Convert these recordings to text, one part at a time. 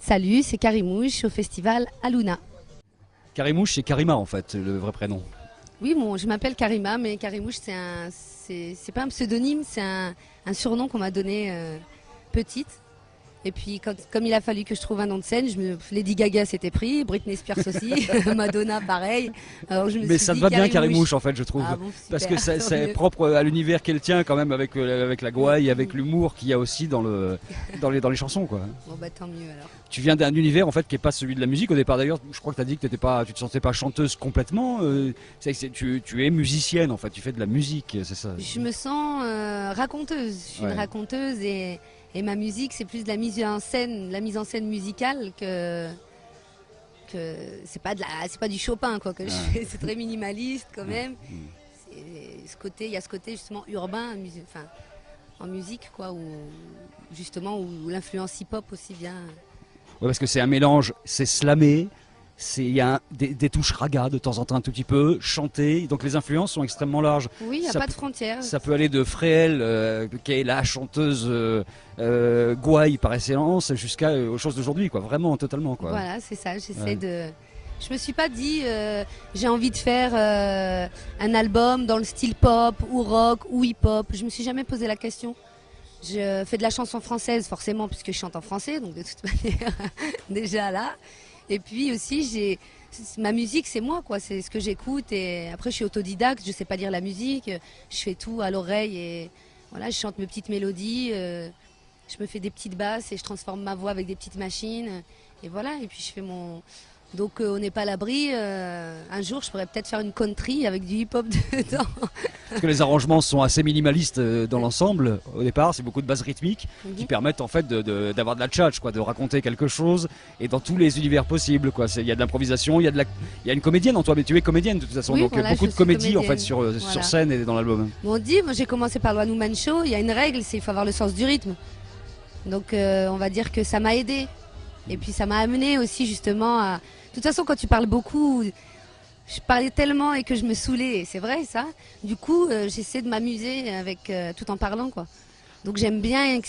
Salut, c'est Karimouche au festival Aluna. Karimouche, c'est Karima en fait, le vrai prénom. Oui, bon, je m'appelle Karima, mais Karimouche, c'est pas un pseudonyme, c'est un surnom qu'on m'a donné petite. Et puis, comme il a fallu que je trouve un nom de scène, Lady Gaga s'était pris, Britney Spears aussi, Madonna pareil. Alors, Mais ça te va bien Karimouche en fait, je trouve. Ah bon, parce que c'est propre à l'univers qu'elle tient quand même avec la gouaille, avec l'humour qu'il y a aussi dans les chansons quoi. Bon bah tant mieux alors. Tu viens d'un univers en fait qui est pas celui de la musique au départ d'ailleurs. Je crois que tu as dit que tu te sentais pas chanteuse complètement. Tu es musicienne en fait, tu fais de la musique, c'est ça. Je me sens raconteuse. Je suis une raconteuse et ma musique c'est plus de la mise en scène musicale que c'est pas du Chopin quoi que je fais. C'est très minimaliste quand même. Il y a ce côté justement urbain, en musique quoi, où l'influence hip-hop aussi vient. Ouais, parce que c'est un mélange, c'est slamé, il y a des touches raga de temps en temps un tout petit peu, chanté, donc les influences sont extrêmement larges. Oui, il n'y a pas de frontières. Ça peut aller de Fréhel, qui est la chanteuse gouaille par excellence, jusqu'à aux choses d'aujourd'hui, quoi, vraiment, totalement. Quoi. Voilà, c'est ça, Je me suis pas dit, j'ai envie de faire un album dans le style pop ou rock ou hip-hop, je me suis jamais posé la question. Je fais de la chanson française forcément puisque je chante en français, donc de toute manière déjà là. Et puis aussi ma musique c'est moi quoi, c'est ce que j'écoute et après je suis autodidacte, je sais pas lire la musique, je fais tout à l'oreille et voilà, je chante mes petites mélodies, je me fais des petites basses et je transforme ma voix avec des petites machines et voilà et puis je fais mon... Donc on n'est pas à l'abri, un jour je pourrais peut-être faire une country avec du hip-hop dedans. Parce que les arrangements sont assez minimalistes dans l'ensemble au départ, c'est beaucoup de bases rythmiques qui permettent en fait d'avoir de la tchatch, quoi, de raconter quelque chose et dans tous les univers possibles. Il y a de l'improvisation, il y a une comédienne en toi, mais tu es comédienne de toute façon, oui, donc voilà, beaucoup de comédie en fait voilà. sur scène et dans l'album. Bon, moi j'ai commencé par le One Woman Show, il y a une règle, c'est qu'il faut avoir le sens du rythme. Donc on va dire que ça m'a aidé. Et puis ça m'a amené aussi justement à... De toute façon, quand tu parles beaucoup, je parlais tellement et que je me saoulais, et c'est vrai ça. Du coup, j'essaie de m'amuser avec tout en parlant, quoi. Donc j'aime bien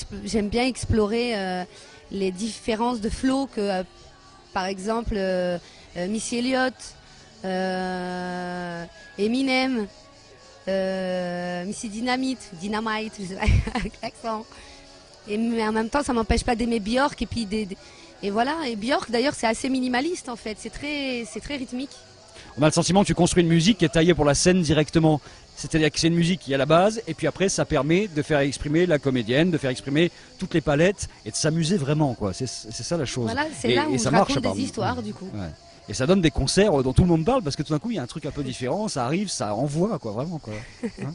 explorer les différences de flow que, par exemple, Missy Elliott, Eminem, Missy Dynamite, je sais pas, avec l'accent. Mais en même temps, ça m'empêche pas d'aimer Björk et puis et voilà, et Björk d'ailleurs c'est assez minimaliste en fait, c'est très rythmique. On a le sentiment que tu construis une musique qui est taillée pour la scène directement. C'est-à-dire que c'est une musique qui est à la base et puis après ça permet de faire exprimer la comédienne, de faire exprimer toutes les palettes et de s'amuser vraiment quoi. C'est ça la chose. Voilà, c'est là où je raconte des histoires du coup. Ouais. Et ça donne des concerts dont tout le monde parle parce que tout d'un coup il y a un truc un peu différent, ça arrive, ça envoie quoi, vraiment quoi. Hein.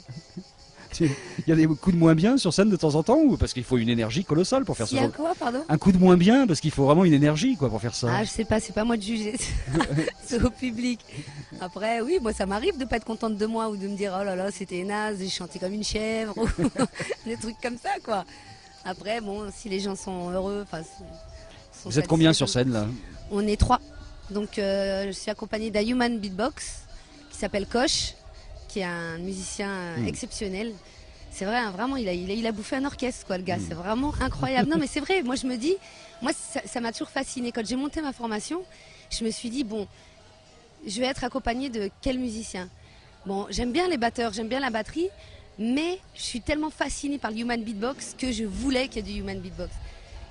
Il y a des coups de moins bien sur scène de temps en temps ou parce qu'il faut une énergie colossale pour faire ça. Quoi, pardon ? Un coup de moins bien parce qu'il faut vraiment une énergie quoi pour faire ça. Ah, je sais pas, c'est pas moi de juger, c'est au public. Après, oui, moi ça m'arrive de pas être contente de moi ou de me dire oh là là c'était naze, j'ai chanté comme une chèvre ou des trucs comme ça quoi. Après, bon, si les gens sont heureux, Vous êtes combien sur scène là ? On est 3. Donc je suis accompagnée d'un human beatbox qui s'appelle Koch, qui est un musicien exceptionnel. C'est vrai, hein, vraiment, il a bouffé un orchestre, quoi, le gars. C'est vraiment incroyable. Non, mais c'est vrai, moi, je me dis, ça m'a toujours fasciné. Quand j'ai monté ma formation, je me suis dit, bon, je vais être accompagnée de quel musicien ? Bon, j'aime bien les batteurs, j'aime bien la batterie, mais je suis tellement fascinée par le human beatbox que je voulais qu'il y ait du human beatbox.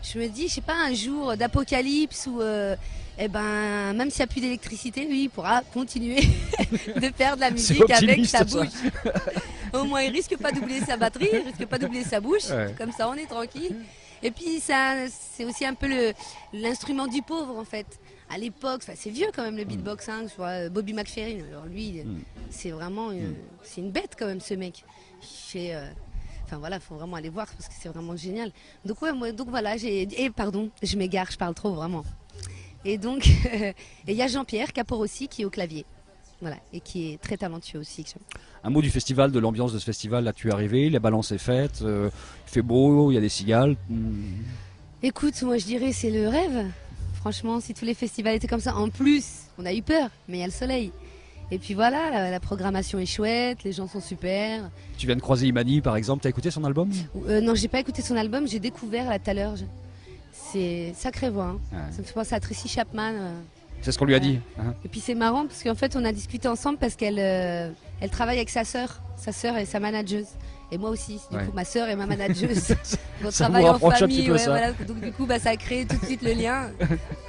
Je me dis, je sais pas, un jour d'apocalypse où, même s'il n'y a plus d'électricité, lui, il pourra continuer de faire de la musique avec sa bouche. Au moins, il risque pas d'oublier sa batterie, il risque pas d'oublier sa bouche. Ouais. Comme ça, on est tranquille. Et puis, c'est aussi un peu l'instrument du pauvre, en fait. À l'époque, c'est vieux quand même le beatbox. Hein, je vois Bobby McFerrin. Alors lui, c'est vraiment, c'est une bête quand même, ce mec. Il fait. Enfin voilà, faut vraiment aller voir parce que c'est vraiment génial. Donc voilà, je m'égare, je parle trop vraiment. Et donc, il y a Jean-Pierre Caporossi qui est au clavier, voilà, et qui est très talentueux aussi. Un mot du festival, de l'ambiance de ce festival. Là, tu es arrivé, la balance est faite, il fait beau, il y a des cigales. Écoute, moi je dirais c'est le rêve. Franchement, si tous les festivals étaient comme ça, en plus, on a eu peur, mais il y a le soleil. Et puis voilà, la programmation est chouette, les gens sont super. Tu viens de croiser Imani par exemple, t'as écouté son album ? Non, j'ai pas écouté son album, j'ai découvert là tout à l'heure. C'est sacrée voix. Hein. Ouais. Ça me fait penser à Tracy Chapman. C'est ce qu'on lui a dit. Hein. Et puis c'est marrant parce qu'en fait on a discuté ensemble parce qu'elle elle travaille avec sa sœur. Sa sœur est sa manageuse. Et moi aussi. Du coup ma sœur est ma manageuse. On Ça travaille vous en rapproche un petit famille. peu, Ouais, ça. voilà. Donc du coup ça a créé tout de suite le lien.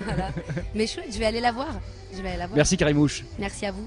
Voilà. Mais chouette, je vais aller la voir. Je vais aller la voir. Merci Karimouche. Merci à vous.